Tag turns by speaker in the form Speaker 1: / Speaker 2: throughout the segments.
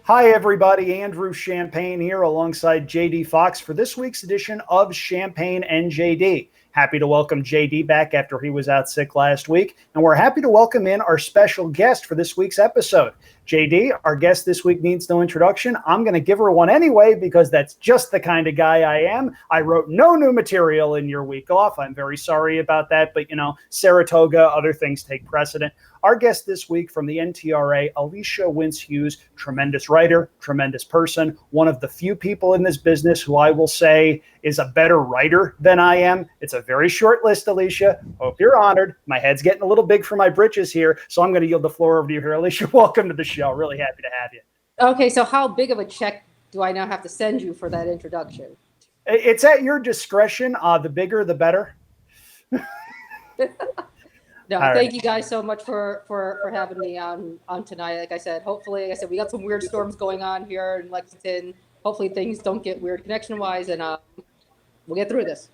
Speaker 1: Hi, everybody. Andrew Champagne here alongside J.D. Fox for this week's edition of Champagne and J.D. Happy to welcome J.D. back after he was out sick last week, and we're happy to welcome in our special guest for this week's episode. J.D., our guest this week needs no introduction. I'm going to give her one anyway because that's just the kind of guy I am. I wrote no new material in your week off. I'm very sorry about that, but Saratoga, other things take precedent. Our guest this week from the NTRA, Alicia Wincze Hughes, tremendous writer, tremendous person, one of the few people in this business who I will say is a better writer than I am. It's a very short list, Alicia. Hope you're honored. My head's getting a little big for my britches here, so I'm going to yield the floor over to you here. Alicia, welcome to the show. Really happy to have you.
Speaker 2: Okay, so how big of a check do I now have to send you for that introduction?
Speaker 1: It's at your discretion. The bigger, the better.
Speaker 2: No, thank you guys so much for having me on tonight. Like I said, hopefully, we got some weird storms going on here in Lexington. Hopefully things don't get weird connection-wise, and we'll get through this.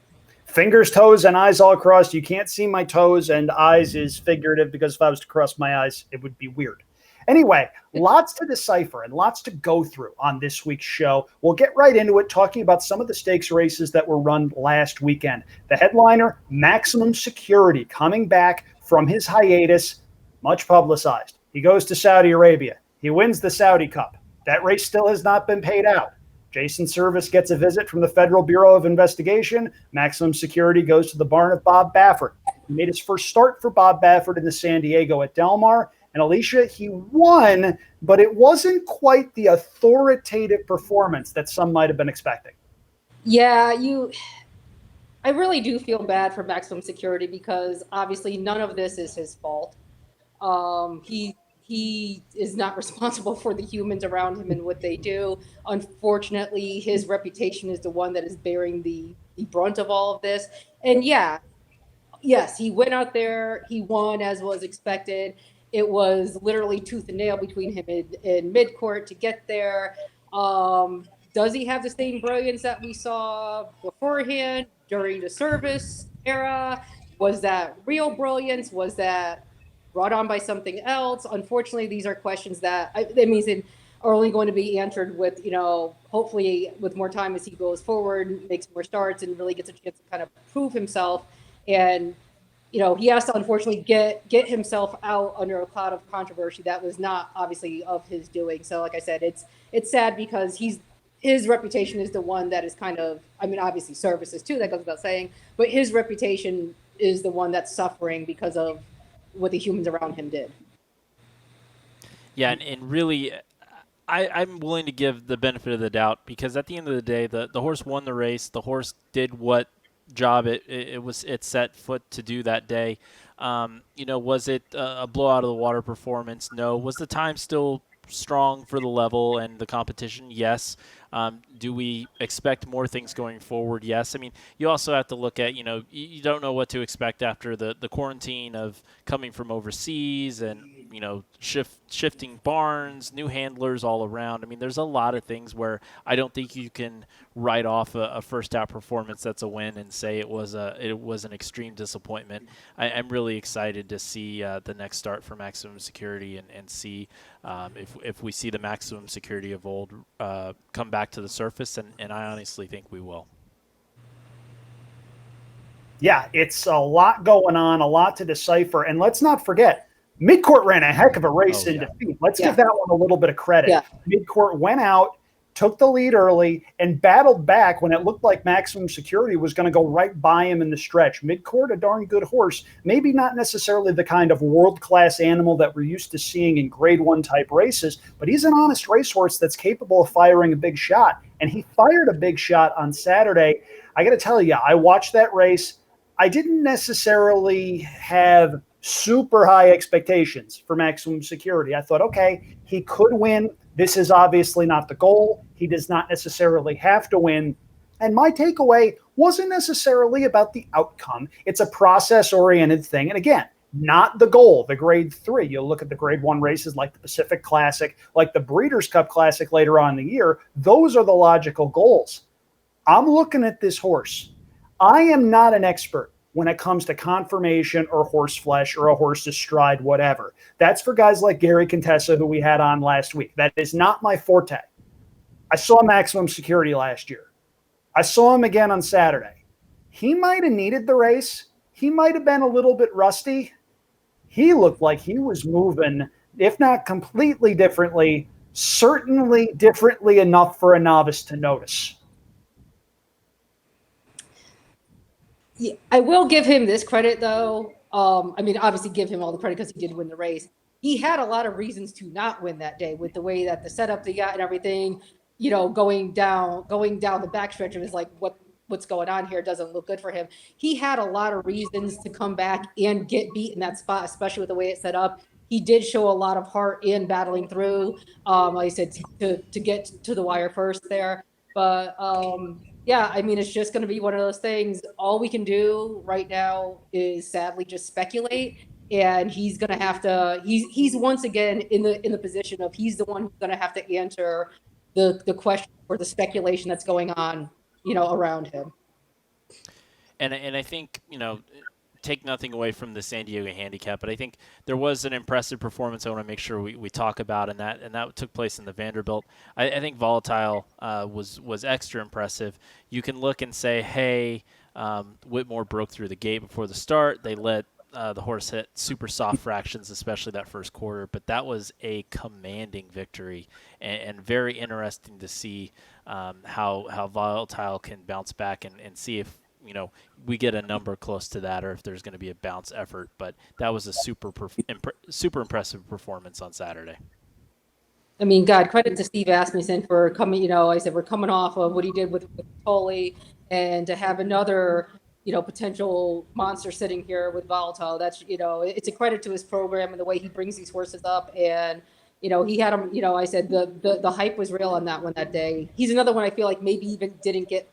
Speaker 1: Fingers, toes, and eyes all crossed. You can't see my toes, and eyes is figurative because if I was to cross my eyes, it would be weird. Anyway, lots to decipher and lots to go through on this week's show. We'll get right into it, talking about some of the stakes races that were run last weekend. The headliner, Maximum Security, coming back from his hiatus, much publicized. He goes to Saudi Arabia. He wins the Saudi Cup. That race still has not been paid out. Jason Service gets a visit from the Federal Bureau of Investigation. Maximum Security goes to the barn of Bob Baffert. He made his first start for Bob Baffert in the San Diego at Del Mar. And Alicia, he won, but it wasn't quite the authoritative performance that some might have been expecting.
Speaker 2: Yeah, I really do feel bad for Maximum Security because obviously none of this is his fault. He is not responsible for the humans around him and what they do. Unfortunately, his reputation is the one that is bearing the brunt of all of this. And yes, he went out there, he won as was expected. It was literally tooth and nail between him and mid-court to get there. Does he have the same brilliance that we saw beforehand during the Service era? Was that real brilliance? Was that brought on by something else? Unfortunately, these are questions that are only going to be answered with, hopefully with more time as he goes forward, makes more starts, and really gets a chance to kind of prove himself. And he has to unfortunately get himself out under a cloud of controversy that was not obviously of his doing. So like I said, it's sad because his reputation is the one that is kind of, obviously Services too, that goes without saying, but his reputation is the one that's suffering because of what the humans around him did.
Speaker 3: Yeah, and really, I'm willing to give the benefit of the doubt because at the end of the day, the horse won the race. The horse did what job it set foot to do that day. Was it a blow out of the water performance? No. Was the time still strong for the level and the competition? Yes. Do we expect more things going forward? Yes. You also have to look at, you don't know what to expect after the quarantine of coming from overseas and, shifting barns, new handlers all around. There's a lot of things where I don't think you can write off a first out performance that's a win and say it was an extreme disappointment. I'm really excited to see the next start for Maximum Security and see if we see the Maximum Security of old come back to the surface, and I honestly think we will.
Speaker 1: Yeah, it's a lot going on, a lot to decipher. And let's not forget, Midcourt ran a heck of a race in defeat. Let's give that one a little bit of credit. Yeah. Midcourt went out, took the lead early, and battled back when it looked like Maximum Security was going to go right by him in the stretch. Midcourt, a darn good horse, maybe not necessarily the kind of world-class animal that we're used to seeing in Grade 1 type races, but he's an honest racehorse that's capable of firing a big shot. And he fired a big shot on Saturday. I got to tell you, I watched that race. I didn't necessarily have super high expectations for Maximum Security. I thought, okay, he could win. This is obviously not the goal. He does not necessarily have to win. And my takeaway wasn't necessarily about the outcome. It's a process-oriented thing. And again, not the goal, the Grade 3. You'll look at the Grade 1 races like the Pacific Classic, like the Breeders' Cup Classic later on in the year. Those are the logical goals. I'm looking at this horse. I am not an expert when it comes to conformation or horse flesh or a horse's stride, whatever. That's for guys like Gary Contessa, who we had on last week. That is not my forte. I saw Maximum Security last year. I saw him again on Saturday. He might have needed the race. He might have been a little bit rusty. He looked like he was moving, if not completely differently, certainly differently enough for a novice to notice.
Speaker 2: Yeah, I will give him this credit, though. I mean, obviously give him all the credit because he did win the race. He had a lot of reasons to not win that day with the way that the setup they got and everything, you know, going down the backstretch of his like, what's going on here doesn't look good for him. He had a lot of reasons to come back and get beat in that spot, especially with the way it's set up. He did show a lot of heart in battling through, like I said, to get to the wire first there. But yeah, I mean, it's just going to be one of those things. All we can do right now is sadly just speculate. And he's going to have to, he's once again in the position of he's the one who's going to have to answer the question or the speculation that's going on, you know, around him.
Speaker 3: And I think, you know, take nothing away from the San Diego handicap, but I think there was an impressive performance I want to make sure we talk about, and that took place in the Vanderbilt. I think Volatile was extra impressive. You can look and say, hey, Whitmore broke through the gate before the start. They let the horse hit super soft fractions, especially that first quarter, but that was a commanding victory and very interesting to see how Volatile can bounce back and see if, you know, we get a number close to that or if there's going to be a bounce effort. But that was a super impressive performance on Saturday.
Speaker 2: I mean, God, credit to Steve Asmussen for coming, you know, I said we're coming off of what he did with Tully, and to have another, you know, potential monster sitting here with Volatile. That's, you know, it's a credit to his program and the way he brings these horses up. And, you know, he had him, you know, I said the hype was real on that one that day. He's another one I feel like maybe even didn't get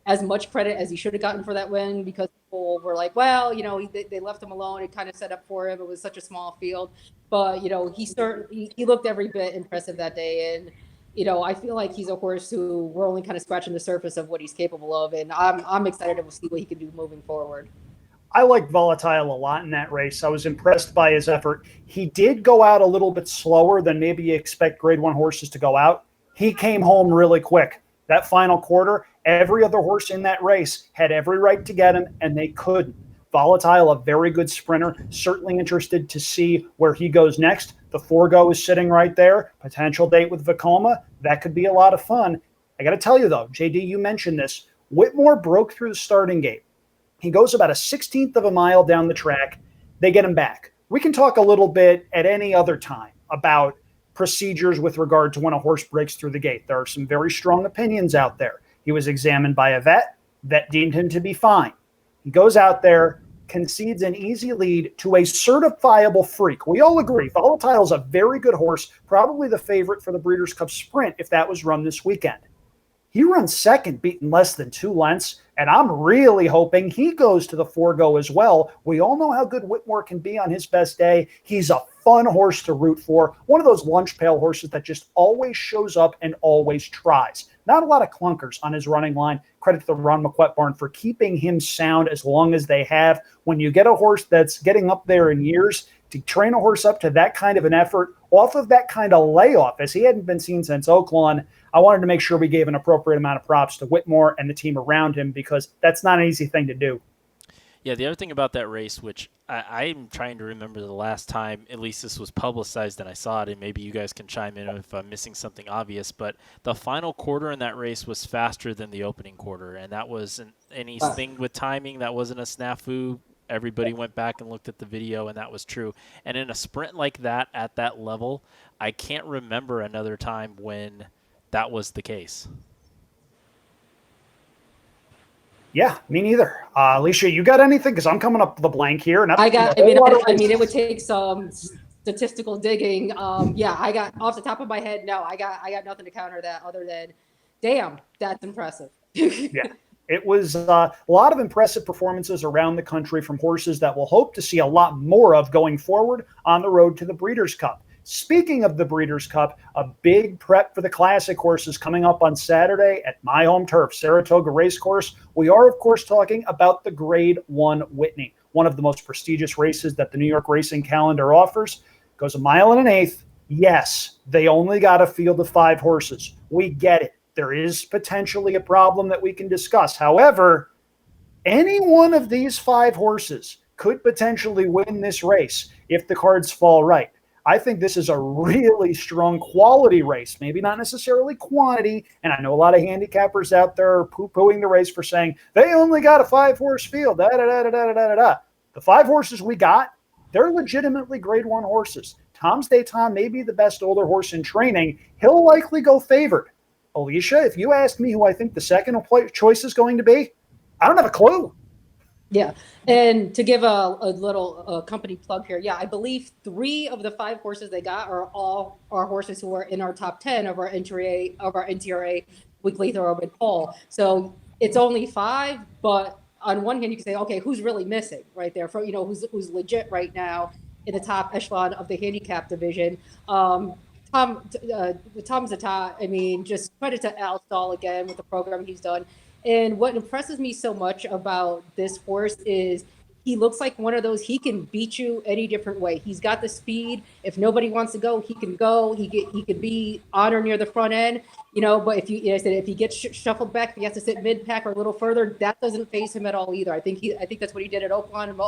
Speaker 2: as much credit as he should have gotten for that win, because people were like, well, you know, they left him alone. It kind of set up for him. It was such a small field. But, you know, he looked every bit impressive that day. And, you know, I feel like he's a horse who we're only kind of scratching the surface of what he's capable of. And I'm excited to see what he can do moving forward.
Speaker 1: I liked Volatile a lot in that race. I was impressed by his effort. He did go out a little bit slower than maybe you expect Grade 1 horses to go out. He came home really quick. That final quarter, every other horse in that race had every right to get him, and they couldn't. Volatile, a very good sprinter, certainly interested to see where he goes next. The Forgo is sitting right there. Potential date with Vekoma. That could be a lot of fun. I got to tell you, though, JD, you mentioned this. Whitmore broke through the starting gate. He goes about a 16th of a mile down the track. They get him back. We can talk a little bit at any other time about procedures with regard to when a horse breaks through the gate. There are some very strong opinions out there. He was examined by a vet. Vet deemed him to be fine. He goes out there, concedes an easy lead to a certifiable freak. We all agree Volatile is a very good horse, probably the favorite for the Breeders' Cup Sprint if that was run this weekend. He runs second, beaten less than 2 lengths, and I'm really hoping he goes to the Forgo as well. We all know how good Whitmore can be on his best day. He's a fun horse to root for, one of those lunch pail horses that just always shows up and always tries. Not a lot of clunkers on his running line. Credit to the Ron McQuett barn for keeping him sound as long as they have. When you get a horse that's getting up there in years, to train a horse up to that kind of an effort off of that kind of layoff, as he hadn't been seen since Oaklawn, I wanted to make sure we gave an appropriate amount of props to Whitmore and the team around him, because that's not an easy thing to do.
Speaker 3: Yeah, the other thing about that race, which I'm trying to remember the last time, at least this was publicized and I saw it, and maybe you guys can chime in if I'm missing something obvious, but the final quarter in that race was faster than the opening quarter, and that wasn't anything with timing. That wasn't a snafu. Everybody went back and looked at the video, and that was true. And in a sprint like that, at that level, I can't remember another time when that was the case. Yeah,
Speaker 1: me neither. Alicia, you got anything? Because I'm coming up with a blank here. And
Speaker 2: I mean, it would take some statistical digging. Yeah, I got off the top of my head. No, I got nothing to counter that other than, damn, that's impressive.
Speaker 1: Yeah. It was a lot of impressive performances around the country from horses that we'll hope to see a lot more of going forward on the road to the Breeders' Cup. Speaking of the Breeders' Cup, a big prep for the Classic horses coming up on Saturday at my home turf, Saratoga Racecourse. We are, of course, talking about the Grade 1 Whitney, one of the most prestigious races that the New York racing calendar offers. Goes 1.125 miles. Yes, they only got a field of 5 horses. We get it. There is potentially a problem that we can discuss. However, any one of these 5 horses could potentially win this race if the cards fall right. I think this is a really strong quality race, maybe not necessarily quantity. And I know a lot of handicappers out there are poo-pooing the race for saying they only got a 5-horse field. The 5 horses we got, they're legitimately Grade 1 horses. Tom's d'Etat may be the best older horse in training. He'll likely go favored. Alicia, if you ask me who I think the second choice is going to be, I don't have a clue.
Speaker 2: Yeah. And to give a little company plug here, yeah, I believe 3 of the 5 horses they got are all our horses who are in our top 10 of our NTRA weekly thoroughbred poll. So it's only 5, but on one hand you can say, okay, who's really missing right there? For who's legit right now in the top echelon of the handicap division. Tom's d'Etat, I mean, just credit to Al Stahl again with the program he's done. And what impresses me so much about this horse is he looks like one of those, he can beat you any different way. He's got the speed. If nobody wants to go, he can go. He could be on or near the front end, but if if he gets shuffled back, if he has to sit mid pack or a little further, that doesn't faze him at all either. I think that's what he did at Oakland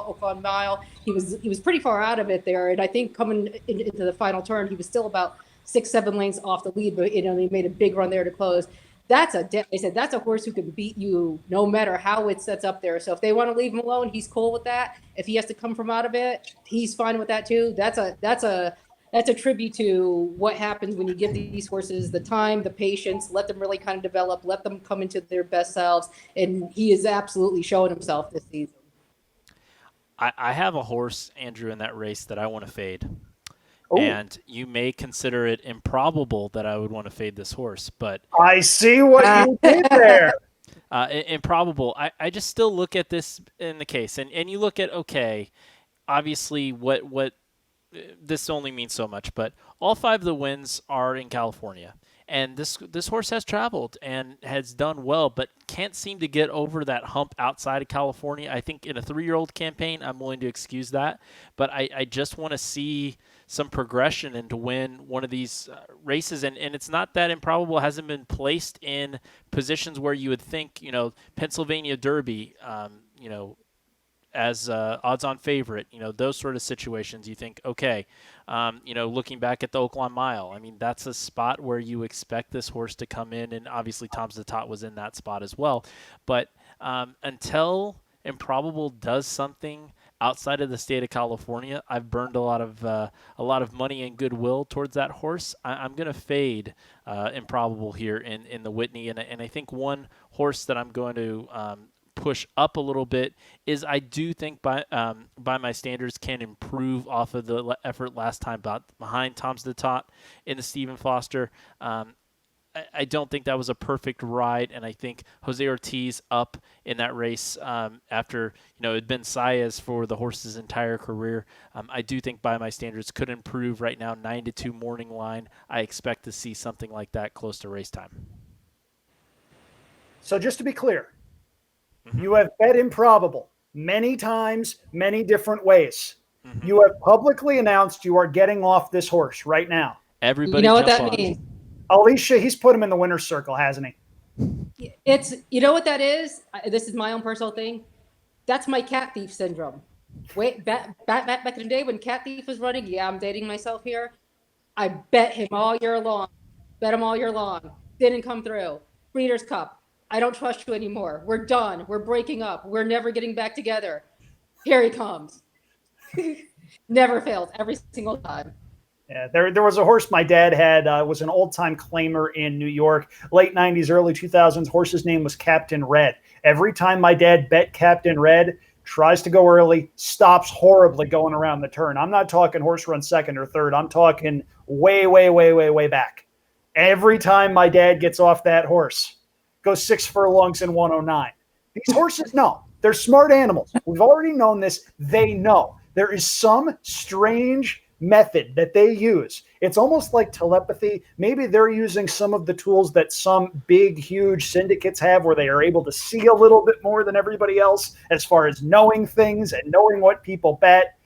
Speaker 2: Mile. He was pretty far out of it there. And I think coming into the final turn, he was still about 6-7 lengths off the lead, but he made a big run there to close. That's a horse who can beat you no matter how it sets up there. So if they want to leave him alone, he's cool with that. If he has to come from out of it, he's fine with that too. That's a tribute to what happens when you give these horses the time, the patience, let them really kind of develop, let them come into their best selves. And he is absolutely showing himself this season.
Speaker 3: I have a horse, Andrew, in that race that I want to fade.
Speaker 1: Ooh.
Speaker 3: And you may consider it improbable that I would want to fade this horse, but
Speaker 1: I see what you did there.
Speaker 3: Improbable. I just still look at this in the case, and you look at, okay, obviously what this only means so much, but all 5 of the wins are in California. And this horse has traveled and has done well, but can't seem to get over that hump outside of California. I think in a 3-year-old campaign, I'm willing to excuse that. But I just want to see some progression and to win one of these races. And it's not that improbable. It hasn't been placed in positions where you would think, Pennsylvania Derby, as odds-on favorite, those sort of situations. You think, okay, looking back at the Oakland Mile, I mean, that's a spot where you expect this horse to come in, and obviously Tom's d'Etat was in that spot as well. But until Improbable does something outside of the state of California, I've burned a lot of money and goodwill towards that horse. I'm going to fade Improbable here in the Whitney, and I think one horse that I'm going to push up a little bit is I do think by my standards can improve off of the effort last time behind Tom's d'Etat in the Stephen Foster. I don't think that was a perfect ride, and I think Jose Ortiz up in that race after it had been Saez for the horse's entire career. I do think by my standards could improve right now. 9-2 morning line. I expect to see something like that close to race time.
Speaker 1: So just to be clear, you have bet Improbable many times, many different ways. Mm-hmm. You have publicly announced you are getting off this horse right now.
Speaker 3: Everybody,
Speaker 2: you know what that means.
Speaker 1: Alicia, he's put him in the winner's circle, hasn't
Speaker 2: he? It's, you know what that is? This is my own personal thing. That's my cat thief syndrome. Wait, back in the day when Cat Thief was running, yeah, I'm dating myself here. I bet him all year long. Didn't come through. Breeders' Cup. I don't trust you anymore. We're done. We're breaking up. We're never getting back together. Here he comes. Never fails. Every single time.
Speaker 1: Yeah, there was a horse my dad had, was an old-time claimer in New York, late 90s, early 2000s. Horse's name was Captain Red. Every time my dad bet Captain Red, tries to go early, stops horribly going around the turn. I'm not talking horse run second or third. I'm talking way back. Every time my dad gets off that horse, goes 6 furlongs in 109. These horses know. They're smart animals. We've already known this. They know. There is some strange method that they use. It's almost like telepathy. Maybe they're using some of the tools that some big, huge syndicates have where they are able to see a little bit more than everybody else as far as knowing things and knowing what people bet.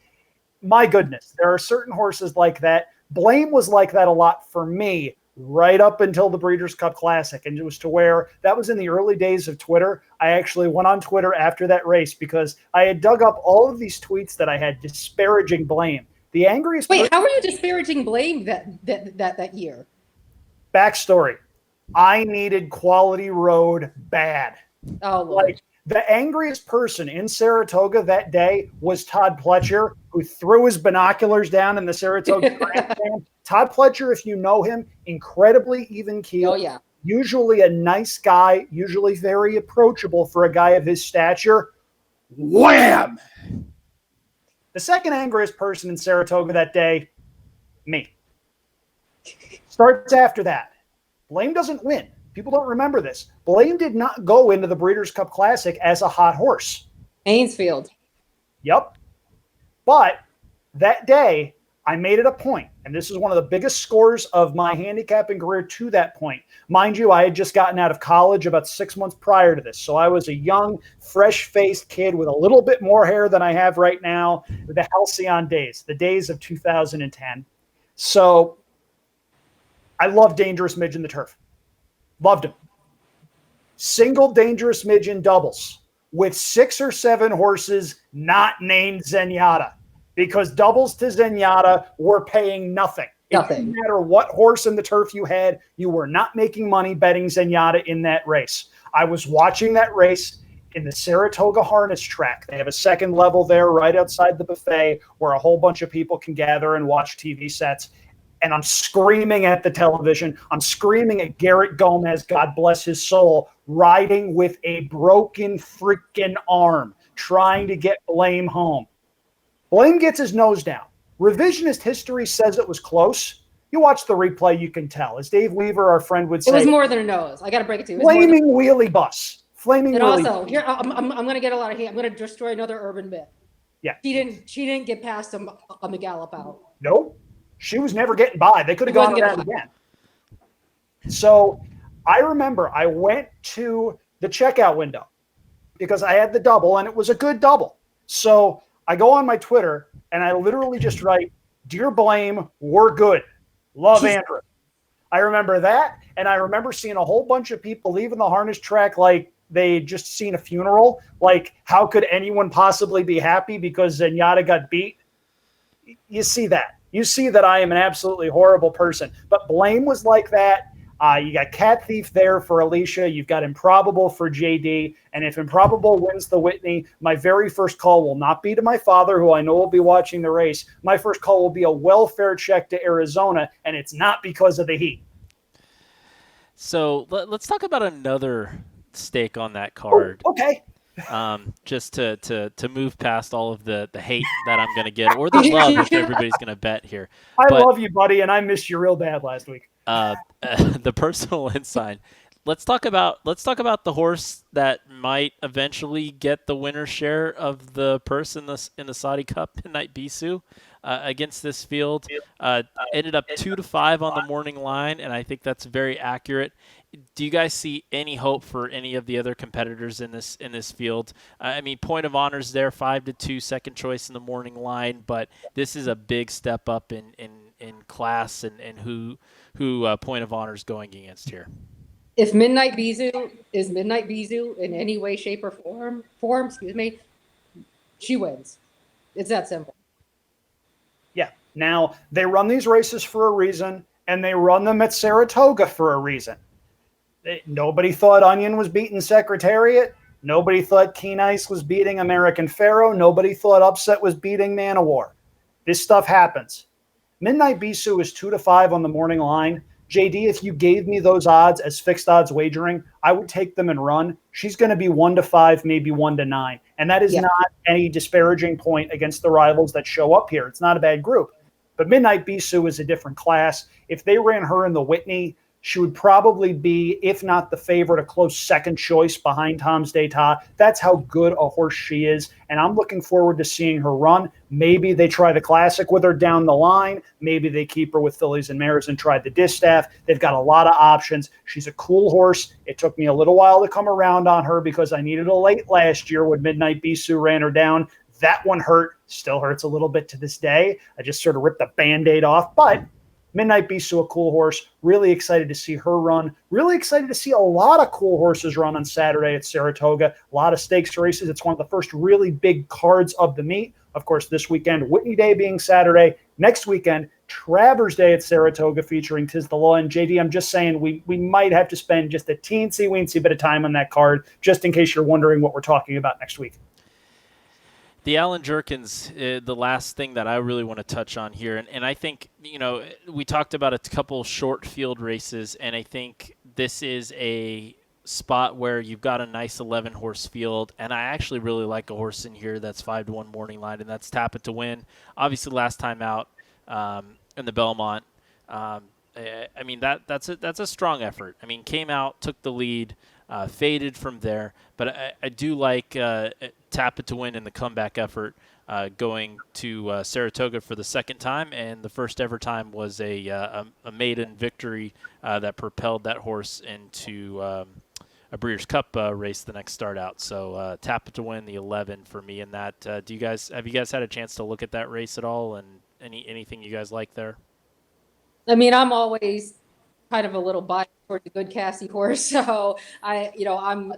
Speaker 1: My goodness, there are certain horses like that. Blame was like that a lot for me right up until the Breeders' Cup Classic. And it was to where that was in the early days of Twitter. I actually went on Twitter after that race because I had dug up all of these tweets that I had disparaging Blame. The angriest.
Speaker 2: Wait, how are you disparaging Blame that year?
Speaker 1: Backstory. I needed Quality Road bad.
Speaker 2: Oh, Lord.
Speaker 1: Like, the angriest person in Saratoga that day was Todd Pletcher, who threw his binoculars down in the Saratoga grandstand. Todd Pletcher, if you know him, incredibly even keel.
Speaker 2: Oh, yeah.
Speaker 1: Usually a nice guy, usually very approachable for a guy of his stature. Wham! The second angriest person in Saratoga that day, me. Starts after that. Blame doesn't win. People don't remember this. Blame did not go into the Breeders' Cup Classic as a hot horse.
Speaker 2: Ainsfield.
Speaker 1: Yep. But that day, I made it a point, and this is one of the biggest scores of my handicapping career to that point. Mind you, I had just gotten out of college about 6 months prior to this, so I was a young, fresh-faced kid with a little bit more hair than I have right now, the halcyon days, the days of 2010. So I love Dangerous Midge in the turf. Loved him. Single Dangerous Midge in doubles with 6 or 7 horses not named Zenyatta, because doubles to Zenyatta were paying nothing. It didn't matter what horse in the turf you had, you were not making money betting Zenyatta in that race. I was watching that race in the Saratoga harness track. They have a second level there right outside the buffet where a whole bunch of people can gather and watch TV sets. And I'm screaming at the television. I'm screaming at Garrett Gomez, God bless his soul, riding with a broken freaking arm, trying to get Blame home. Blame gets his nose down. Revisionist history says it was close. You watch the replay, you can tell. As Dave Weaver, our friend, would say,
Speaker 2: it was more than a nose. I got to break it to you.
Speaker 1: Flaming wheelie bus. Flaming
Speaker 2: and
Speaker 1: wheelie
Speaker 2: also,
Speaker 1: bus.
Speaker 2: here I'm going to get a lot of hate. I'm going to destroy another urban myth.
Speaker 1: Yeah.
Speaker 2: She didn't get past him on the gallop out.
Speaker 1: Nope. She was never getting by. They could have gone around again. So I remember I went to the checkout window because I had the double, and it was a good double. So I go on my Twitter, and I literally just write, "Dear Blame, we're good. Love Andrew." I remember that, and I remember seeing a whole bunch of people leaving the harness track like they just seen a funeral. Like, how could anyone possibly be happy because Zenyatta got beat? You see that. You see that I am an absolutely horrible person. But Blame was like that. You got Cat Thief there for Alicia. You've got Improbable for J.D. And if Improbable wins the Whitney, my very first call will not be to my father, who I know will be watching the race. My first call will be a welfare check to Arizona, and it's not because of the heat.
Speaker 3: So let's talk about another stake on that card.
Speaker 1: Oh, okay.
Speaker 3: Just to move past all of the hate that I'm going to get, or the love which everybody's going to bet here.
Speaker 1: I love you, buddy, and I missed you real bad last week.
Speaker 3: The personal insight. Let's talk about the horse that might eventually get the winner's share of the purse in the Saudi Cup, Midnight Bisou, against this field. Ended up 2-5 on the morning line, and I think that's very accurate. Do you guys see any hope for any of the other competitors in this field? I mean, Point of Honor's there, 5-2, second choice in the morning line, but this is a big step up in class and who Point of Honor's going against here.
Speaker 2: If Midnight Bisou is Midnight Bisou in any way, shape, or form, she wins. It's that simple.
Speaker 1: Yeah. Now, they run these races for a reason, and they run them at Saratoga for a reason. Nobody thought Onion was beating Secretariat. Nobody thought Keen Ice was beating American Pharaoh. Nobody thought Upset was beating Man of War. This stuff happens. Midnight Bisou is 2-5 on the morning line. JD, if you gave me those odds as fixed odds wagering, I would take them and run. She's going to be 1-5, maybe 1-9. And that is not any disparaging point against the rivals that show up here. It's not a bad group. But Midnight Bisou is a different class. If they ran her in the Whitney, she would probably be, if not the favorite, a close second choice behind Tom's d'Etat. That's how good a horse she is, and I'm looking forward to seeing her run. Maybe they try the Classic with her down the line. Maybe they keep her with fillies and mares and try the distaff. They've got a lot of options. She's a cool horse. It took me a little while to come around on her because I needed a late last year when Midnight Bisou ran her down. That one hurt, still hurts a little bit to this day. I just sort of ripped the Band-Aid off, but Midnight Bisou, a cool horse. Really excited to see her run. Really excited to see a lot of cool horses run on Saturday at Saratoga. A lot of stakes races. It's one of the first really big cards of the meet. Of course, this weekend, Whitney Day being Saturday. Next weekend, Travers Day at Saratoga featuring Tiz the Law. And JD, I'm just saying we might have to spend just a teensy-weensy bit of time on that card, just in case you're wondering what we're talking about next week.
Speaker 3: The Alan Jerkins, the last thing that I really want to touch on here, and I think, we talked about a couple short field races, and I think this is a spot where you've got a nice 11-horse field, and I actually really like a horse in here that's 5-1 morning line, and that's Tap It to Win. Obviously, last time out in the Belmont, that's a strong effort. I mean, came out, took the lead, faded from there, but I do like Tap It to Win in the comeback effort, going to Saratoga for the second time, and the first ever time was a maiden victory that propelled that horse into a Breeders' Cup race the next start out. So Tap It to Win, the 11 for me in that. Have you guys had a chance to look at that race at all, and anything you guys like there?
Speaker 2: I mean, I'm always kind of a little biased towards the good Cassie horse, so I'm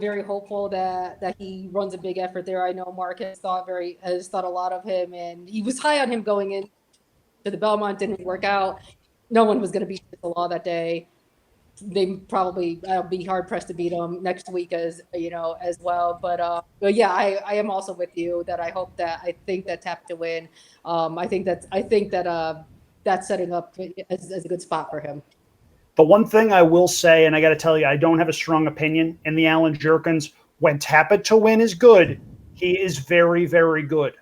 Speaker 2: very hopeful that he runs a big effort there. I know Mark has thought a lot of him, and he was high on him going in to the Belmont. Didn't work out. No one was going to beat the Law that day. They probably be hard pressed to beat him next week as well. But yeah, I am also with you that I think that Tap to Win. I think that that's setting up as a good spot for him.
Speaker 1: The one thing I will say, and I got to tell you, I don't have a strong opinion in the Alan Jerkins. When Tap It to Win is good, he is very, very good.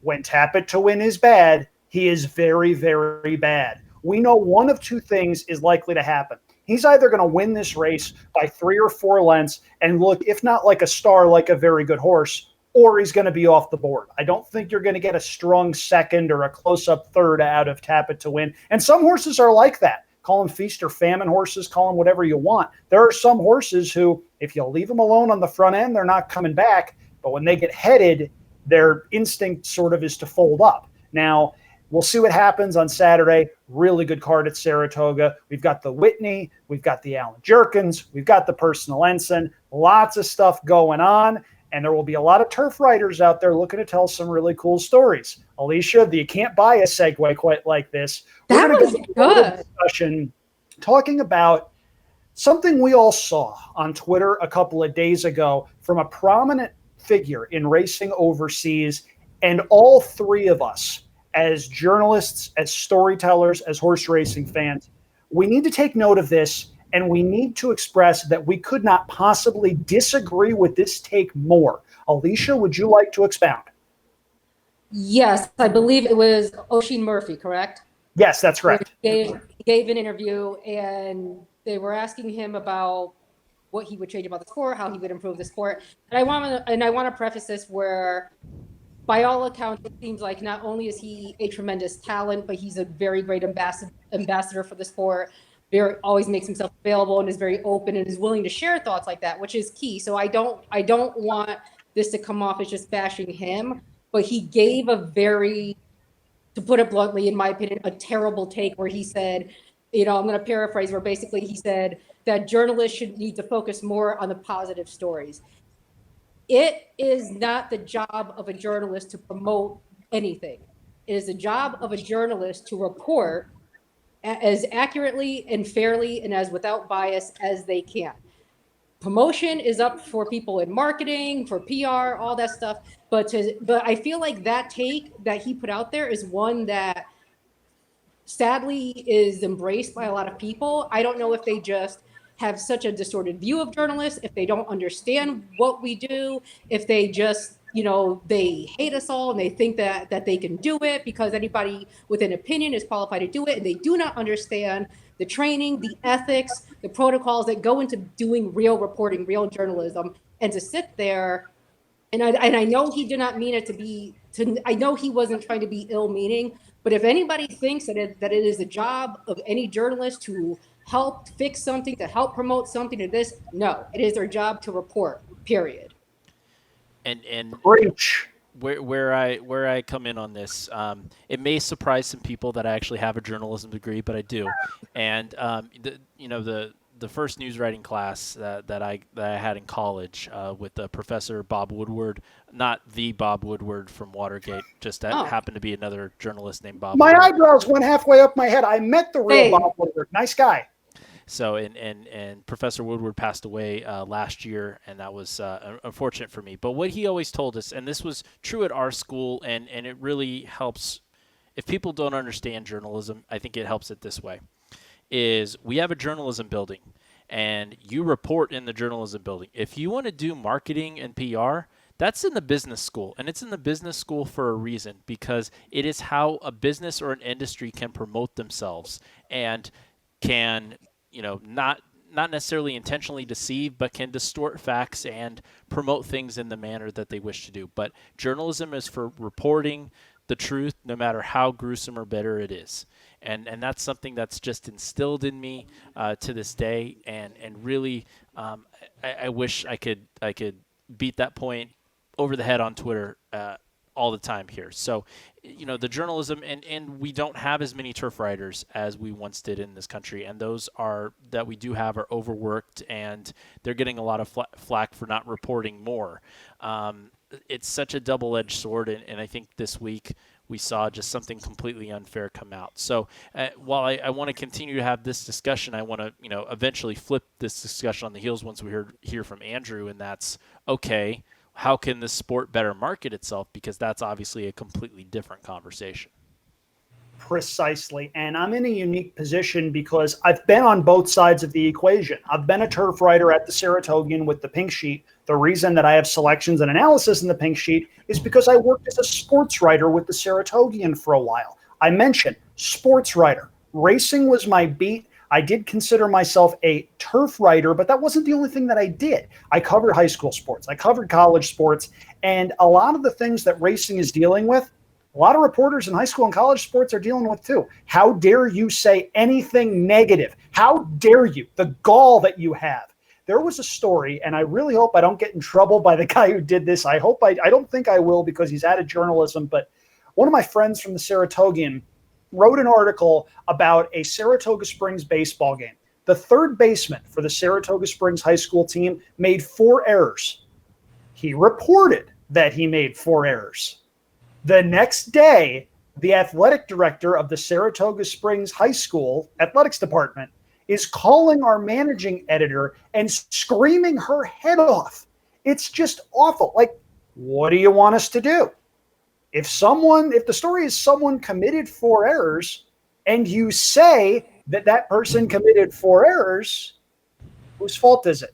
Speaker 1: When Tap It to Win is bad, he is very, very bad. We know one of two things is likely to happen. He's either going to win this race by 3 or 4 lengths and look, if not like a star, like a very good horse, or he's going to be off the board. I don't think you're going to get a strong second or a close-up third out of Tap It to Win. And some horses are like that. Call them feast or famine horses, call them whatever you want. There are some horses who, if you leave them alone on the front end, they're not coming back. But when they get headed, their instinct sort of is to fold up. Now, we'll see what happens on Saturday. Really good card at Saratoga. We've got the Whitney. We've got the Alan Jerkins. We've got the Personal Ensign. Lots of stuff going on. And there will be a lot of turf writers out there looking to tell some really cool stories. Alicia, you can't buy a segue quite like this.
Speaker 2: That was good.
Speaker 1: Discussion talking about something we all saw on Twitter a couple of days ago from a prominent figure in racing overseas, and all three of us, as journalists, as storytellers, as horse racing fans, we need to take note of this, and we need to express that we could not possibly disagree with this take more. Alicia, would you like to expound?
Speaker 2: Yes, I believe it was Oisin Murphy, correct?
Speaker 1: Yes, that's correct.
Speaker 2: He gave an interview, and they were asking him about what he would change about the sport, how he would improve the sport. And I want to preface this where, by all accounts, it seems like not only is he a tremendous talent, but he's a very great ambassador for the sport. Always makes himself available and is very open and is willing to share thoughts like that, which is key. So I don't want this to come off as just bashing him, but he gave a very, to put it bluntly, in my opinion, a terrible take where he said, I'm going to paraphrase, where basically he said that journalists should need to focus more on the positive stories. It is not the job of a journalist to promote anything. It is the job of a journalist to report as accurately and fairly and as without bias as they can. Promotion is up for people in marketing, for PR, all that stuff. But I feel like that take that he put out there is one that sadly is embraced by a lot of people. I don't know if they just have such a distorted view of journalists, if they don't understand what we do, if they just, they hate us all and they think that they can do it because anybody with an opinion is qualified to do it. And they do not understand the training, the ethics, the protocols that go into doing real reporting, real journalism, and to sit there. And I know he did not mean it to be, I know he wasn't trying to be ill-meaning, but if anybody thinks that it is the job of any journalist to help fix something, to help promote something to this, no, it is their job to report, period.
Speaker 3: And
Speaker 1: Preach.
Speaker 3: where I come in on this, it may surprise some people that I actually have a journalism degree, but I do. And the first news writing class that I had in college with Professor Bob Woodward, not the Bob Woodward from Watergate, just happened to be another journalist named Bob.
Speaker 1: My
Speaker 3: Woodward.
Speaker 1: eyebrows went halfway up my head. I met the real Bob Woodward. Nice guy.
Speaker 3: So and Professor Woodward passed away last year, and that was unfortunate for me. But what he always told us, and this was true at our school, and it really helps if people don't understand journalism. I think it helps it this way: is we have a journalism building, and you report in the journalism building. If you want to do marketing and PR, that's in the business school, and it's in the business school for a reason, because it is how a business or an industry can promote themselves and can, not necessarily intentionally deceive, but can distort facts and promote things in the manner that they wish to do. But journalism is for reporting the truth, no matter how gruesome or bitter it is. And that's something that's just instilled in me to this day. And really, I wish I could beat that point over the head on Twitter all the time here. So, the journalism, and we don't have as many turf riders as we once did in this country. And those that we do have are overworked, and they're getting a lot of flack for not reporting more. It's such a double-edged sword. And I think this week we saw just something completely unfair come out. So while I want to continue to have this discussion, I want to, eventually flip this discussion on the heels once we hear from Andrew. And that's, okay, how can this sport better market itself? Because that's obviously a completely different conversation.
Speaker 1: Precisely. And I'm in a unique position because I've been on both sides of the equation. I've been a turf rider at the Saratoga with the pink sheet. The reason that I have selections and analysis in the pink sheet is because I worked as a sports writer with the Saratoga for a while. I mentioned sports writer. Racing was my beat. I did consider myself a turf writer, but that wasn't the only thing that I did. I covered high school sports. I covered college sports. And a lot of the things that racing is dealing with, a lot of reporters in high school and college sports are dealing with too. How dare you say anything negative? How dare you? The gall that you have. There was a story, and I really hope I don't get in trouble by the guy who did this. I don't think I will, because he's out of journalism, but one of my friends from the Saratoga wrote an article about a Saratoga Springs baseball game. The third baseman for the Saratoga Springs high school team made 4 errors. He reported that he made 4 errors. The next day, the athletic director of the Saratoga Springs High School athletics department is calling our managing editor and screaming her head off. It's just awful. Like, what do you want us to do? If the story is someone committed 4 errors and you say that person committed 4 errors, whose fault is it?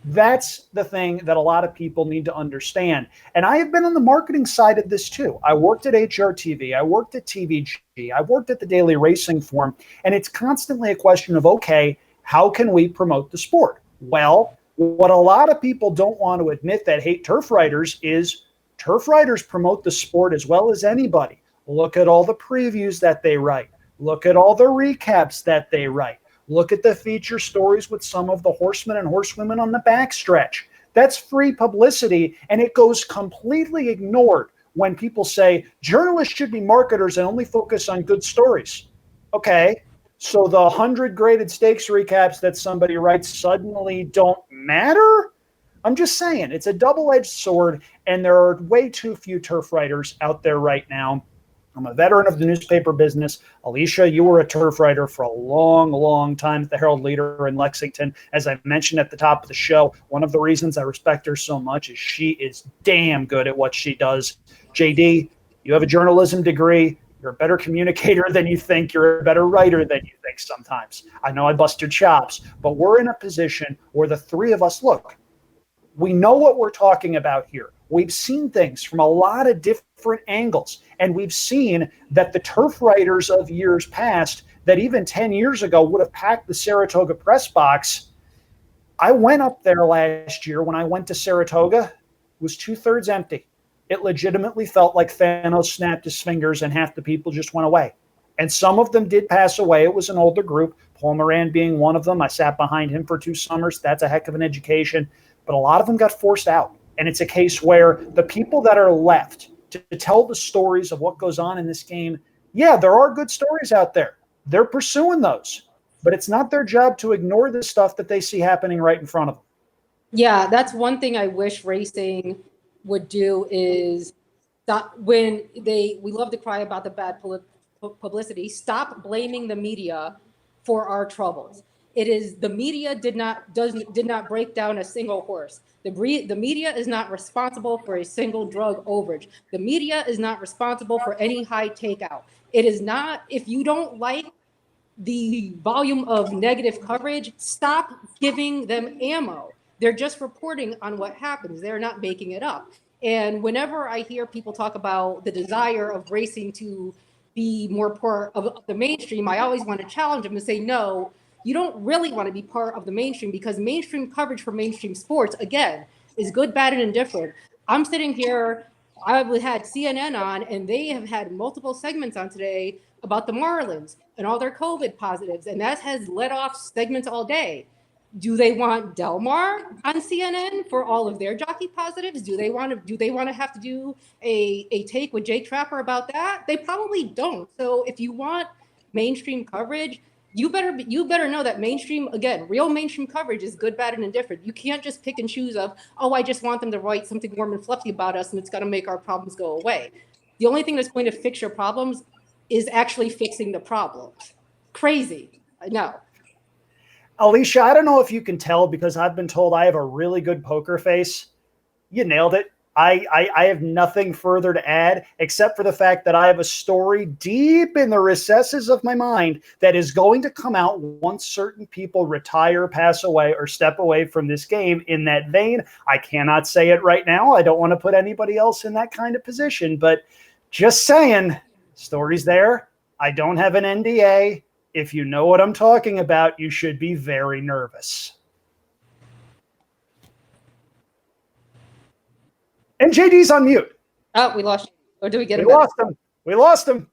Speaker 1: That's the thing that a lot of people need to understand. And I have been on the marketing side of this too. I worked at HRTV. I worked at TVG. I worked at the Daily Racing Form. And it's constantly a question of, okay, how can we promote the sport? Well, what a lot of people don't want to admit that hate turf riders is turf riders promote the sport as well as anybody. Look at all the previews that they write. Look at all the recaps that they write. Look at the feature stories with some of the horsemen and horsewomen on the backstretch. That's free publicity, and it goes completely ignored when people say journalists should be marketers and only focus on good stories. Okay, so the 100 graded stakes recaps that somebody writes suddenly don't matter? I'm just saying, it's a double-edged sword, and there are way too few turf writers out there right now. I'm a veteran of the newspaper business. Alicia, you were a turf writer for a long, long time at the Herald Leader in Lexington. As I mentioned at the top of the show, one of the reasons I respect her so much is she is damn good at what she does. JD, you have a journalism degree. You're a better communicator than you think. You're a better writer than you think sometimes. I know I bust your chops, but we're in a position where the three of us, look, we know what we're talking about here. We've seen things from a lot of different angles, and we've seen that the turf writers of years past that even 10 years ago would have packed the Saratoga press box. I went up there last year. When I went to Saratoga, it was 2/3 empty. It legitimately felt like Thanos snapped his fingers and half the people just went away. And some of them did pass away. It was an older group, Paul Moran being one of them. I sat behind him for 2 summers. That's a heck of an education. But a lot of them got forced out. And it's a case where the people that are left to tell the stories of what goes on in this game, yeah, there are good stories out there. They're pursuing those. But it's not their job to ignore the stuff that they see happening right in front of them.
Speaker 2: Yeah, that's one thing I wish racing would do is stop when we love to cry about the bad publicity. Stop blaming the media for our troubles. It is the media did not break down a single horse. The media is not responsible for a single drug overage. The media is not responsible for any high takeout. It is not. If you don't like the volume of negative coverage, stop giving them ammo. They're just reporting on what happens. They're not making it up. And whenever I hear people talk about the desire of racing to be more part of the mainstream, I always want to challenge them and say, no, you don't really want to be part of the mainstream, because mainstream coverage for mainstream sports, again, is good, bad, and indifferent. I'm sitting here, I've had CNN on, and they have had multiple segments on today about the Marlins and all their COVID positives, and that has led off segments all day. Do they want Del Mar on CNN for all of their jockey positives? Do they want to have to do a take with Jay Trapper about that? They probably don't. So if you want mainstream coverage, you better know that mainstream, again, real mainstream coverage is good, bad, and indifferent. You can't just pick and choose of, oh, I just want them to write something warm and fluffy about us and it's going to make our problems go away. The only thing that's going to fix your problems is actually fixing the problems. Crazy. I know.
Speaker 1: Alicia, I don't know if you can tell, because I've been told I have a really good poker face. You nailed it. I have nothing further to add except for the fact that I have a story deep in the recesses of my mind that is going to come out once certain people retire, pass away, or step away from this game. In that vein, I cannot say it right now. I don't want to put anybody else in that kind of position, but just saying, story's there. I don't have an NDA. If you know what I'm talking about, you should be very nervous. And JD's on mute.
Speaker 2: Oh, we lost you. Or do we get him?
Speaker 1: We lost him. We lost him.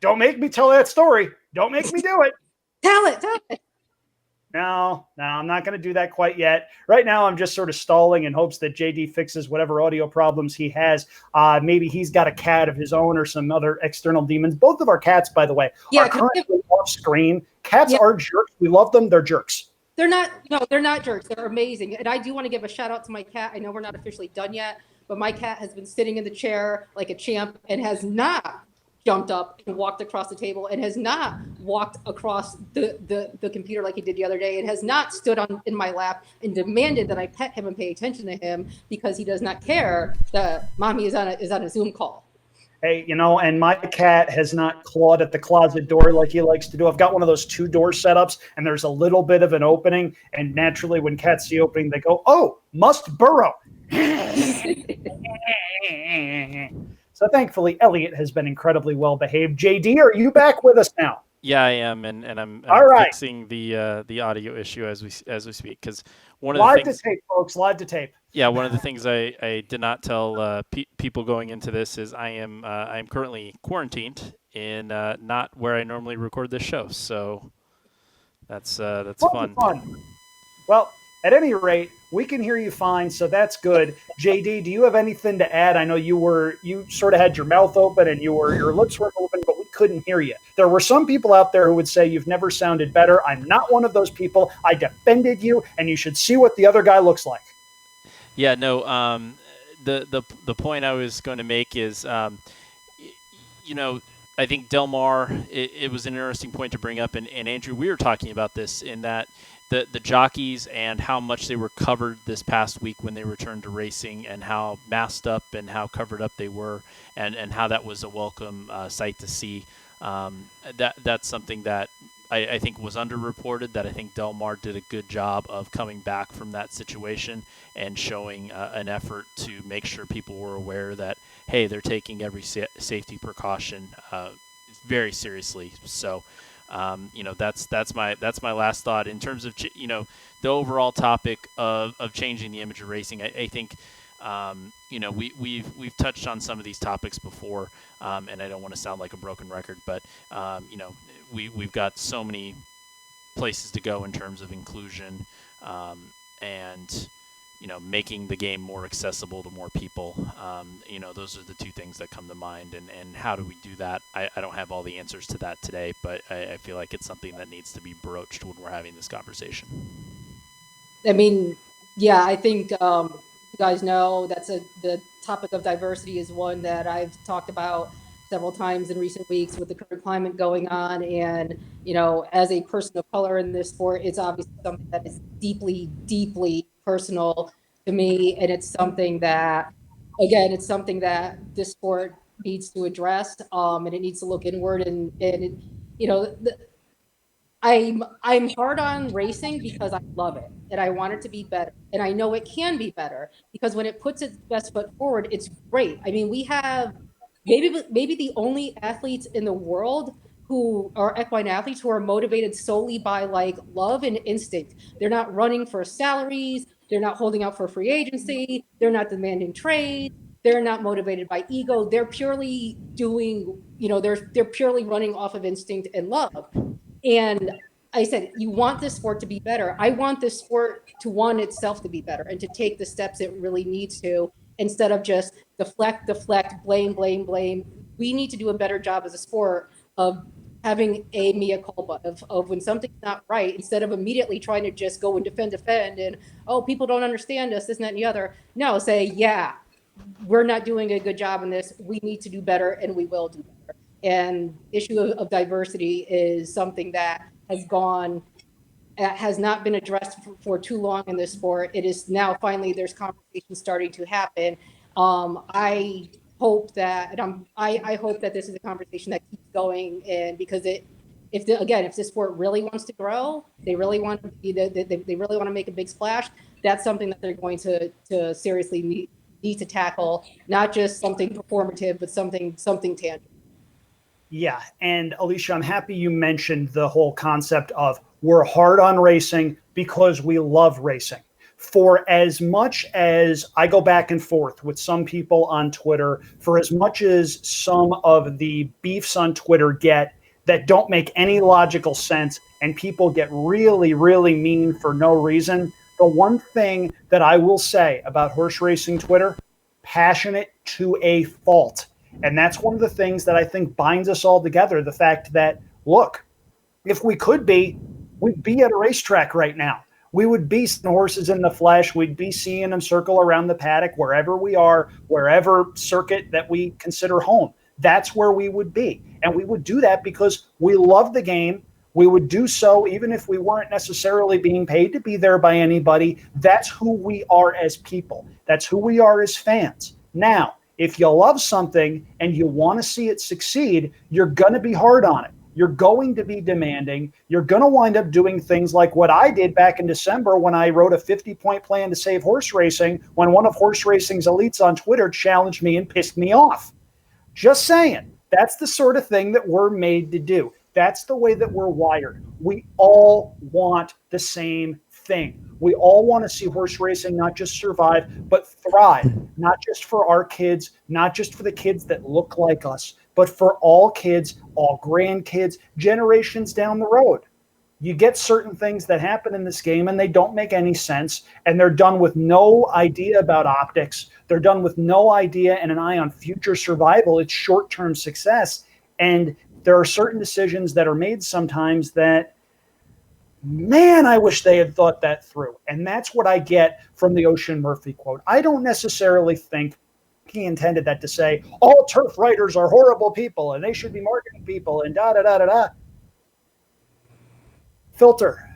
Speaker 1: Don't make me tell that story. Don't make me do it.
Speaker 2: Tell it.
Speaker 1: No, I'm not going to do that quite yet. Right now, I'm just sort of stalling in hopes that JD fixes whatever audio problems he has. Maybe he's got a cat of his own or some other external demons. Both of our cats, by the way, are currently off screen. Cats are jerks. We love them. They're jerks.
Speaker 2: They're not jerks. They're amazing. And I do want to give a shout out to my cat. I know we're not officially done yet, but my cat has been sitting in the chair like a champ and has not jumped up and walked across the table, and has not walked across the computer like he did the other day, and has not stood in my lap and demanded that I pet him and pay attention to him, because he does not care that mommy is on a Zoom call.
Speaker 1: Hey, and my cat has not clawed at the closet door like he likes to do. I've got one of those 2-door setups, and there's a little bit of an opening, and naturally when cats see opening, they go, oh, must burrow. So thankfully, Elliot has been incredibly well behaved. JD, are you back with us now?
Speaker 3: Yeah, I am, and I'm fixing the audio issue as we speak, because one of the things.
Speaker 1: Live to tape, folks. Live to tape.
Speaker 3: Yeah, one of the things I did not tell people going into this is I am currently quarantined in not where I normally record this show, so that's fun.
Speaker 1: Well, at any rate, we can hear you fine, so that's good. JD, do you have anything to add? I know you sort of had your mouth open and your lips were open, but we couldn't hear you. There were some people out there who would say you've never sounded better. I'm not one of those people. I defended you, and you should see what the other guy looks like.
Speaker 3: Yeah, no. The point I was going to make is, I think Del Mar. It was an interesting point to bring up, and Andrew, we were talking about this in that. The jockeys and how much they were covered this past week when they returned to racing, and how masked up and how covered up they were, and how that was a welcome sight to see. That's something that I think was underreported, that I think Del Mar did a good job of coming back from that situation and showing an effort to make sure people were aware that, hey, they're taking every safety precaution very seriously. So That's my last thought in terms of the overall topic of changing the image of racing. I think we've touched on some of these topics before, and I don't want to sound like a broken record, but we've got so many places to go in terms of inclusion, and making the game more accessible to more people. Those are the two things that come to mind. And how do we do that? I don't have all the answers to that today, but I feel like it's something that needs to be broached when we're having this conversation.
Speaker 2: I mean, yeah, I think you guys know the topic of diversity is one that I've talked about several times in recent weeks with the current climate going on. And, as a person of color in this sport, it's obviously something that is deeply, deeply personal to me. And it's something that, again, this sport needs to address, and it needs to look inward. I'm hard on racing because I love it and I want it to be better. And I know it can be better because when it puts its best foot forward, it's great. I mean, we have maybe the only athletes in the world who are equine athletes who are motivated solely by like love and instinct. They're not running for salaries. They're not holding out for free agency. They're not demanding trade. They're not motivated by ego. They're purely doing, they're purely running off of instinct and love. And I said, you want this sport to be better. I want this sport to want itself to be better and to take the steps it really needs to, instead of just deflect, blame. We need to do a better job as a sport of having a mea culpa of when something's not right, instead of immediately trying to just go and defend and, oh, people don't understand us, this and that and the other. No, say, yeah, we're not doing a good job in this. We need to do better and we will do better. And issue of diversity is something that has not been addressed for too long in this sport. It is now finally there's conversation starting to happen. I hope that this is a conversation that keeps going, and because if this sport really wants to grow, they really want to make a big splash. That's something that they're going to seriously need to tackle, not just something performative, but something tangible.
Speaker 1: Yeah. And Alicia, I'm happy you mentioned the whole concept of we're hard on racing because we love racing. For as much as I go back and forth with some people on Twitter, for as much as some of the beefs on Twitter get that don't make any logical sense and people get really, really mean for no reason, the one thing that I will say about horse racing Twitter, passionate to a fault. And that's one of the things that I think binds us all together. The fact that, look, if we could be, we'd be at a racetrack right now. We would be seeing horses in the flesh. We'd be seeing them circle around the paddock wherever we are, wherever circuit that we consider home. That's where we would be. And we would do that because we love the game. We would do so even if we weren't necessarily being paid to be there by anybody. That's who we are as people. That's who we are as fans. Now, if you love something and you want to see it succeed, you're going to be hard on it. You're going to be demanding. You're going to wind up doing things like what I did back in December when I wrote a 50-point plan to save horse racing, when one of horse racing's elites on Twitter challenged me and pissed me off. Just saying, that's the sort of thing that we're made to do. That's the way that we're wired. We all want the same thing. We all want to see horse racing not just survive, but thrive, not just for our kids, not just for the kids that look like us, but for all kids, all grandkids, generations down the road. You get certain things that happen in this game and they don't make any sense, and they're done with no idea about optics. They're done with no idea and an eye on future survival. It's short-term success. And there are certain decisions that are made sometimes that, man, I wish they had thought that through. And that's what I get from the Oisin Murphy quote. I don't necessarily think he intended that to say all turf writers are horrible people and they should be marketing people and da-da-da-da-da. Filter.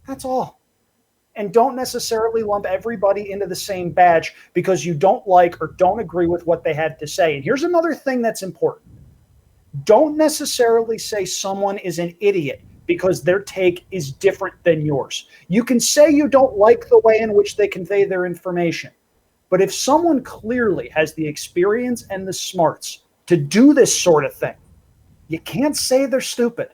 Speaker 1: That's all. And don't necessarily lump everybody into the same batch because you don't like or don't agree with what they had to say. And here's another thing that's important. Don't necessarily say someone is an idiot because their take is different than yours. You can say you don't like the way in which they convey their information. But if someone clearly has the experience and the smarts to do this sort of thing, you can't say they're stupid.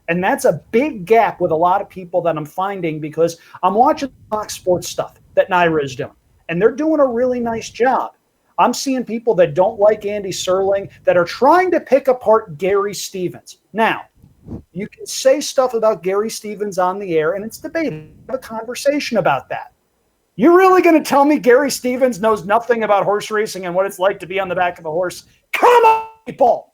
Speaker 1: And that's a big gap with a lot of people that I'm finding, because I'm watching Fox Sports stuff that Naira is doing, and they're doing a really nice job. I'm seeing people that don't like Andy Serling that are trying to pick apart Gary Stevens. Now, you can say stuff about Gary Stevens on the air, and it's debatable. Have a conversation about that. You're really going to tell me Gary Stevens knows nothing about horse racing and what it's like to be on the back of a horse? Come on, people.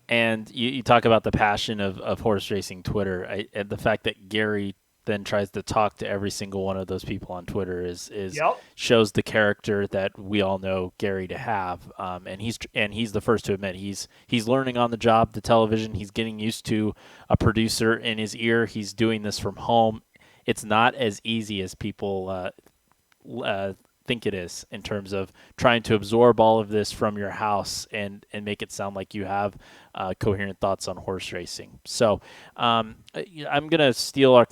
Speaker 3: And you talk about the passion of horse racing Twitter. And the fact that Gary then tries to talk to every single one of those people on Twitter is shows the character that we all know Gary to have. And he's the first to admit he's learning on the job, the television. He's getting used to a producer in his ear. He's doing this from home. It's not as easy as people think it is, in terms of trying to absorb all of this from your house and make it sound like you have coherent thoughts on horse racing. So I'm going to steal our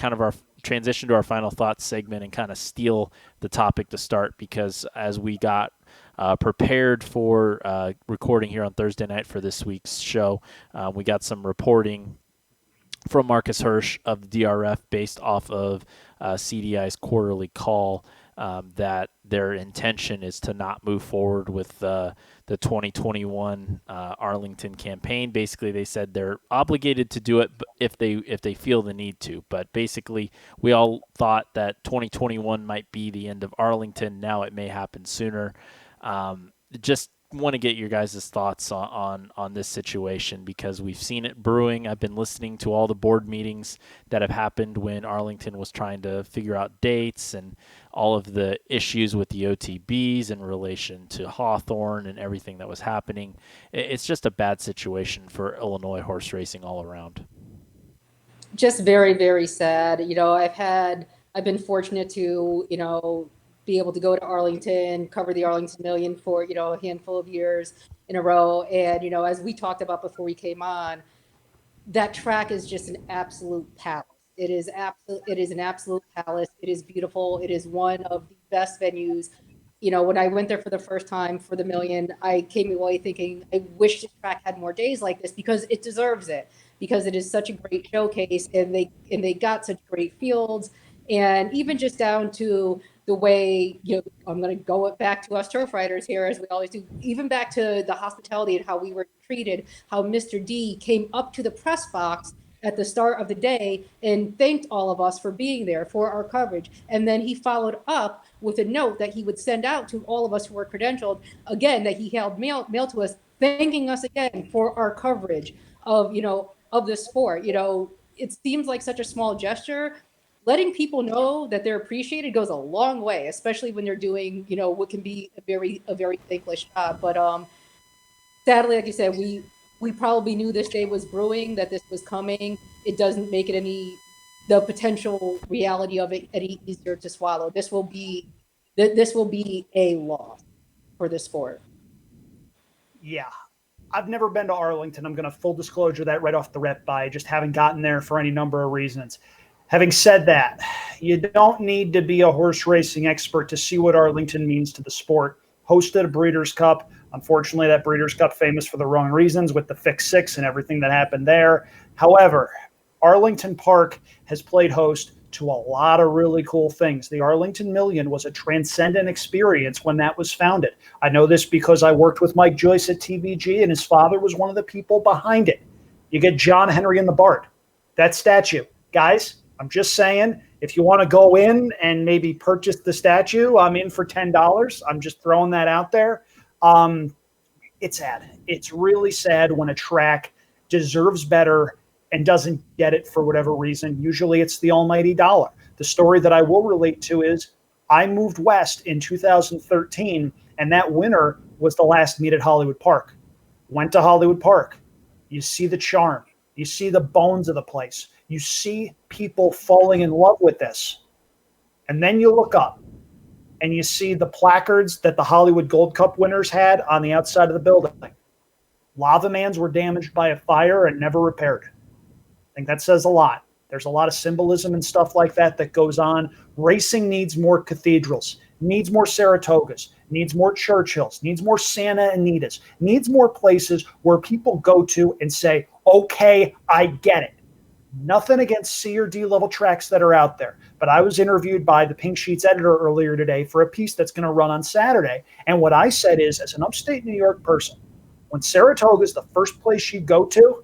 Speaker 3: transition to our final thoughts segment and kind of steal the topic to start, because as we got prepared for recording here on Thursday night for this week's show, we got some reporting from Marcus Hirsch of the DRF based off of CDI's quarterly call, that their intention is to not move forward with the 2021 Arlington campaign. Basically, they said they're obligated to do it if they feel the need to. But basically, we all thought that 2021 might be the end of Arlington. Now it may happen sooner. Just want to get your guys' thoughts on this situation, because we've seen it brewing. I've been listening to all the board meetings that have happened when Arlington was trying to figure out dates, and all of the issues with the OTBs in relation to Hawthorne and everything that was happening. It's just a bad situation for Illinois horse racing all around.
Speaker 2: Just very, very sad. I've been fortunate to, be able to go to Arlington, cover the Arlington Million for, a handful of years in a row. And, as we talked about before we came on, that track is just an absolute palace. It is an absolute palace. It is beautiful. It is one of the best venues. When I went there for the first time for the Million, I came away thinking, I wish the track had more days like this, because it deserves it, because it is such a great showcase, and they got such great fields. And even just down to the way, I'm going to go back to us turf riders here, as we always do, even back to the hospitality and how we were treated, how Mr. D came up to the press box at the start of the day and thanked all of us for being there for our coverage. And then he followed up with a note that he would send out to all of us who were credentialed, again, that he held mail to us, thanking us again for our coverage of the sport. It seems like such a small gesture. Letting people know that they're appreciated goes a long way, especially when they're doing, what can be a very thankless job. But sadly, like you said, we probably knew this day was brewing, that this was coming. It doesn't make it the potential reality of it any easier to swallow. This will be a loss for the sport.
Speaker 1: Yeah. I've never been to Arlington. I'm going to full disclosure that right off the rip, by just haven't gotten there for any number of reasons. Having said that, you don't need to be a horse racing expert to see what Arlington means to the sport. Hosted a Breeders' Cup. Unfortunately, that Breeders' Cup famous for the wrong reasons, with the fixed six and everything that happened there. However, Arlington Park has played host to a lot of really cool things. The Arlington Million was a transcendent experience when that was founded. I know this because I worked with Mike Joyce at TVG, and his father was one of the people behind it. You get John Henry and the Bard. That statue. Guys, I'm just saying, if you want to go in and maybe purchase the statue, I'm in for $10. I'm just throwing that out there. It's sad. It's really sad when a track deserves better and doesn't get it for whatever reason. Usually it's the almighty dollar. The story that I will relate to is I moved west in 2013, and that winter was the last meet at Hollywood Park. Went to Hollywood Park. You see the charm. You see the bones of the place. You see people falling in love with this. And then you look up and you see the placards that the Hollywood Gold Cup winners had on the outside of the building. Lava Mans were damaged by a fire and never repaired. I think that says a lot. There's a lot of symbolism and stuff like that that goes on. Racing needs more cathedrals. needs more Saratogas, needs more Churchills, needs more Santa Anitas, needs more places where people go to and say, okay, I get it. Nothing against C or D level tracks that are out there. But I was interviewed by the Pink Sheets editor earlier today for a piece that's going to run on Saturday. And what I said is, as an upstate New York person, when Saratoga is the first place you go to,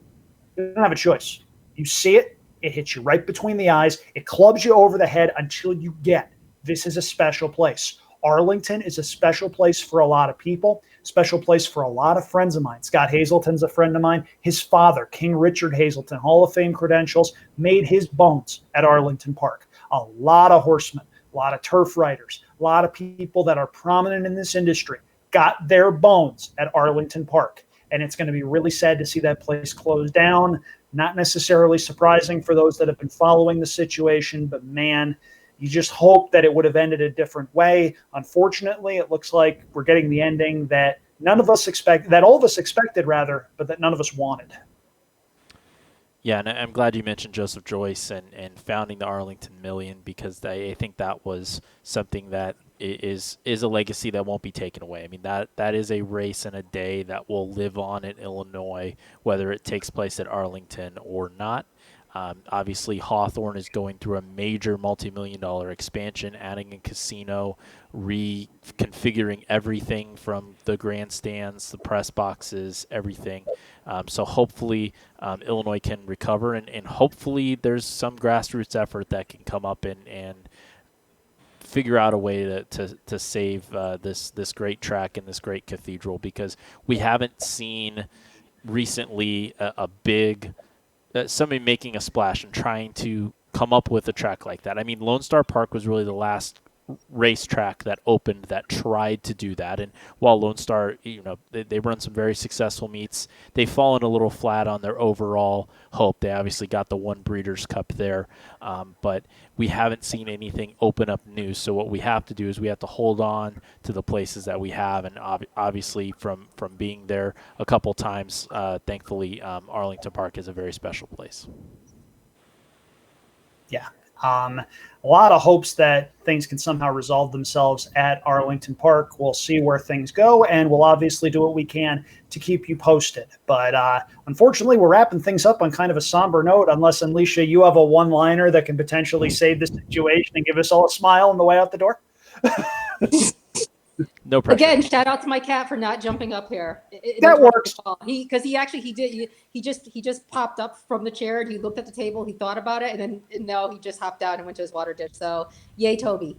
Speaker 1: you don't have a choice. You see it, it hits you right between the eyes. It clubs you over the head until you get, this is a special place. Arlington is a special place for a lot of people, special place for a lot of friends of mine. Scott Hazelton's a friend of mine. His father, King Richard Hazelton, Hall of Fame credentials, made his bones at Arlington Park. A lot of horsemen, a lot of turf riders, a lot of people that are prominent in this industry got their bones at Arlington Park. And it's going to be really sad to see that place close down. Not necessarily surprising for those that have been following the situation, but man, you just hope that it would have ended a different way. Unfortunately, it looks like we're getting the ending that all of us expected rather, but that none of us wanted.
Speaker 3: Yeah, and I'm glad you mentioned Joseph Joyce and founding the Arlington Million, because I think that was something that is a legacy that won't be taken away. I mean, that is a race and a day that will live on in Illinois, whether it takes place at Arlington or not. Obviously, Hawthorne is going through a major multi-million-dollar expansion, adding a casino, reconfiguring everything from the grandstands, the press boxes, everything. So hopefully Illinois can recover, and hopefully there's some grassroots effort that can come up and figure out a way to save this great track and this great cathedral, because we haven't seen recently a big somebody making a splash and trying to come up with a track like that. I mean, Lone Star Park was really the last racetrack that opened that tried to do that. And while Lone Star, they run some very successful meets, they've fallen a little flat on their overall hope. They obviously got the one Breeders' Cup there, but we haven't seen anything open up new. So what we have to do is we have to hold on to the places that we have. And obviously from being there a couple times, thankfully, Arlington Park is a very special place.
Speaker 1: Yeah. A lot of hopes that things can somehow resolve themselves at Arlington Park. We'll see where things go, and we'll obviously do what we can to keep you posted. But unfortunately, we're wrapping things up on kind of a somber note, unless, Alicia, you have a one-liner that can potentially save the situation and give us all a smile on the way out the door.
Speaker 3: No pressure.
Speaker 2: Again, shout out to my cat for not jumping up here.
Speaker 1: That works.
Speaker 2: He just popped up from the chair and he looked at the table. He thought about it, and then he just hopped out and went to his water dish. So yay, Toby.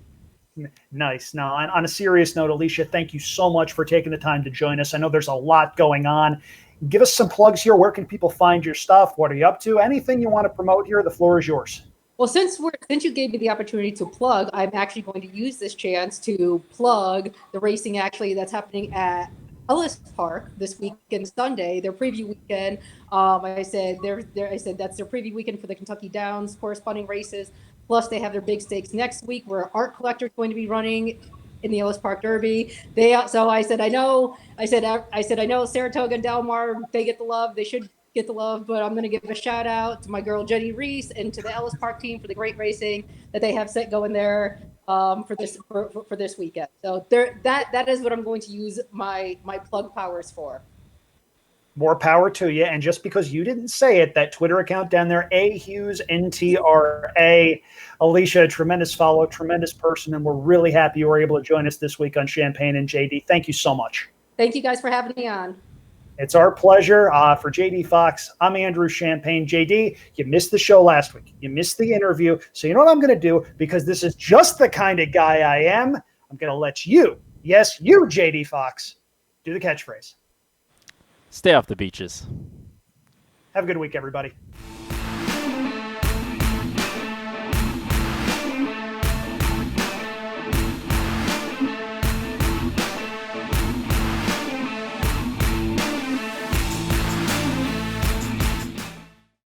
Speaker 1: Nice. Now, on a serious note, Alicia, thank you so much for taking the time to join us. I know there's a lot going on. Give us some plugs here. Where can people find your stuff? What are you up to? Anything you want to promote here? The floor is yours.
Speaker 2: Well, since you gave me the opportunity to plug, I'm actually going to use this chance to plug the racing that's happening at Ellis Park this weekend, Sunday, their preview weekend. I said that's their preview weekend for the Kentucky Downs corresponding races. Plus, they have their big stakes next week, where Art Collector is going to be running in the Ellis Park Derby. So I said I know Saratoga and Del Mar, they get the love. They should get the love, but I'm going to give a shout out to my girl Jenny Reese and to the Ellis Park team for the great racing that they have set going there for this weekend. So that is what I'm going to use my plug powers for.
Speaker 1: More power to you. And just because you didn't say it, that Twitter account down there, Hughes NTRA, Alicia, a tremendous follow, tremendous person, and we're really happy you were able to join us this week on Champagne and J.D. Thank you so much.
Speaker 2: Thank you guys for having me on.
Speaker 1: It's our pleasure. For J.D. Fox, I'm Andrew Champagne. J.D., you missed the show last week. You missed the interview. So you know what I'm going to do? Because this is just the kind of guy I am, I'm going to let you, yes, you, J.D. Fox, do the catchphrase.
Speaker 3: Stay off the beaches.
Speaker 1: Have a good week, everybody.